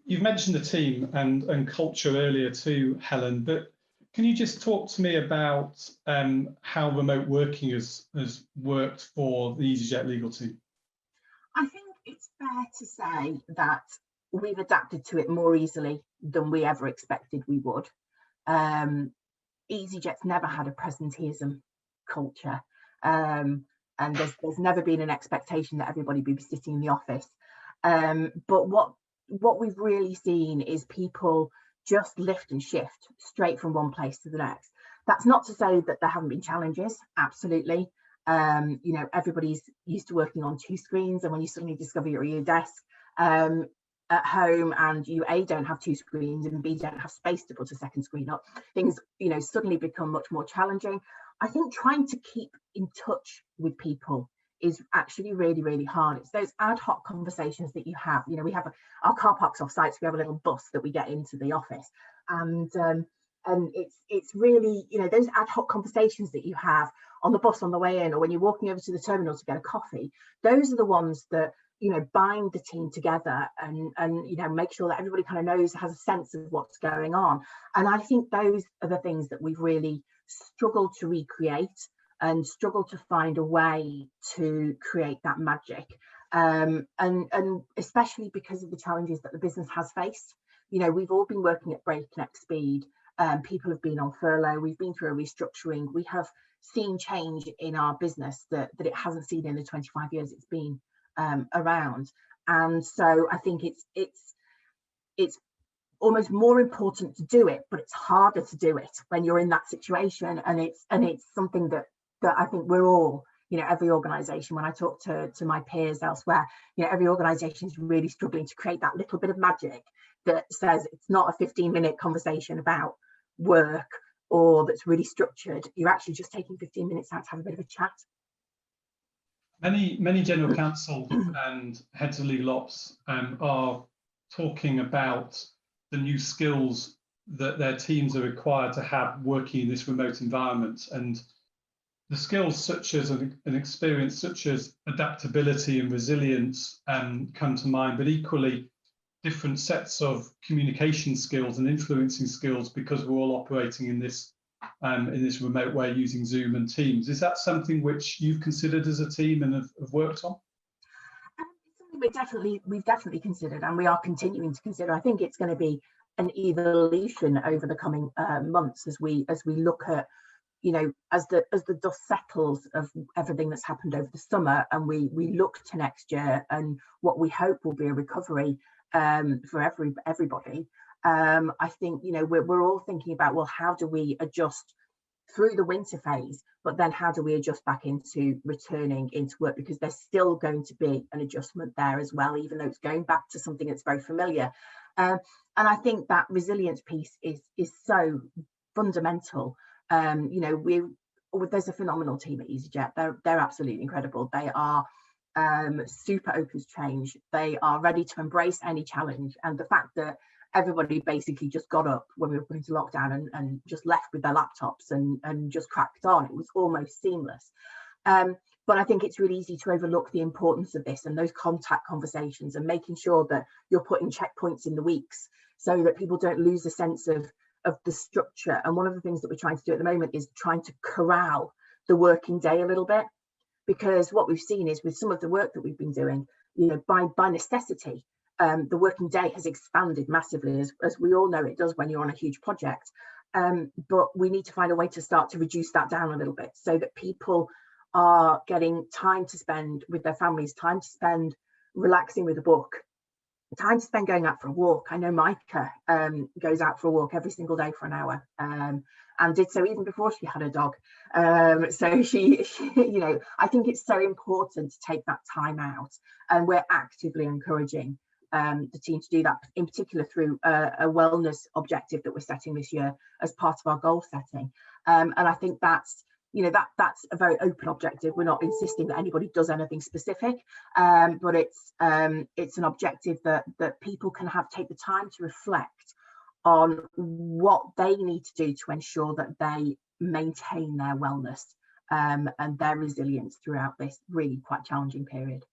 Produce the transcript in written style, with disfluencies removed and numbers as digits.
You've mentioned the team and culture earlier too, Helen, but can you just talk to me about how remote working has worked for the easyJet legal team? I think it's fair to say that we've adapted to it more easily than we ever expected we would. easyJet's never had a presenteeism culture, and there's never been an expectation that everybody be sitting in the office. But what we've really seen is people just lift and shift straight from one place to the next. That's not to say that there haven't been challenges, absolutely. Everybody's used to working on two screens, and when you suddenly discover you're at your desk at home and you A, don't have two screens, and B, don't have space to put a second screen up, things suddenly become much more challenging. I think trying to keep in touch with people is actually really, really hard. It's those ad hoc conversations that you have. We have our car parks off site, so we have a little bus that we get into the office, and it's really, those ad hoc conversations that you have on the bus on the way in, or when you're walking over to the terminal to get a coffee. Those are the ones that bind the team together and make sure that everybody kind of knows, has a sense of what's going on. And I think those are the things that we've really struggled to recreate and struggled to find a way to create that magic. And especially because of the challenges that the business has faced. We've all been working at breakneck speed. People have been on furlough. We've been through a restructuring. We have seen change in our business that it hasn't seen in the 25 years it's been around. And so I think it's almost more important to do it, but it's harder to do it when you're in that situation. And it's something that I think we're all, every organization, when I talk to my peers elsewhere, every organization is really struggling to create that little bit of magic that says it's not a 15-minute conversation about work or that's really structured. You're actually just taking 15 minutes out to have a bit of a chat. Many general counsel and heads of legal ops are talking about the new skills that their teams are required to have working in this remote environment, and the skills such as an experience such as adaptability and resilience come to mind, but equally different sets of communication skills and influencing skills, because we're all operating in this remote way using Zoom and Teams. Is that something which you've considered as a team and have worked on? It's something we've definitely considered, and we are continuing to consider. I think it's going to be an evolution over the coming months as we look at, as the dust settles of everything that's happened over the summer, and we look to next year and what we hope will be a recovery for everybody. I think we're all thinking about, well, how do we adjust through the winter phase, but then how do we adjust back into returning into work, because there's still going to be an adjustment there as well, even though it's going back to something that's very familiar. And I think that resilience piece is so fundamental. There's a phenomenal team at easyJet. They're absolutely incredible. They are super open to change. They are ready to embrace any challenge, and the fact that everybody basically just got up when we were put into lockdown and just left with their laptops and just cracked on. It was almost seamless. But I think it's really easy to overlook the importance of this and those contact conversations, and making sure that you're putting checkpoints in the weeks so that people don't lose a sense of the structure. And one of the things that we're trying to do at the moment is trying to corral the working day a little bit, because what we've seen is with some of the work that we've been doing, by necessity, the working day has expanded massively, as we all know it does when you're on a huge project. But we need to find a way to start to reduce that down a little bit, so that people are getting time to spend with their families, time to spend relaxing with a book, time to spend going out for a walk. I know Micah goes out for a walk every single day for an hour, and did so even before she had a dog. So she I think it's so important to take that time out, and we're actively encouraging the team to do that, in particular through a wellness objective that we're setting this year as part of our goal setting. And I think that's a very open objective. We're not insisting that anybody does anything specific, but it's an objective that people can take the time to reflect on what they need to do to ensure that they maintain their wellness and their resilience throughout this really quite challenging period.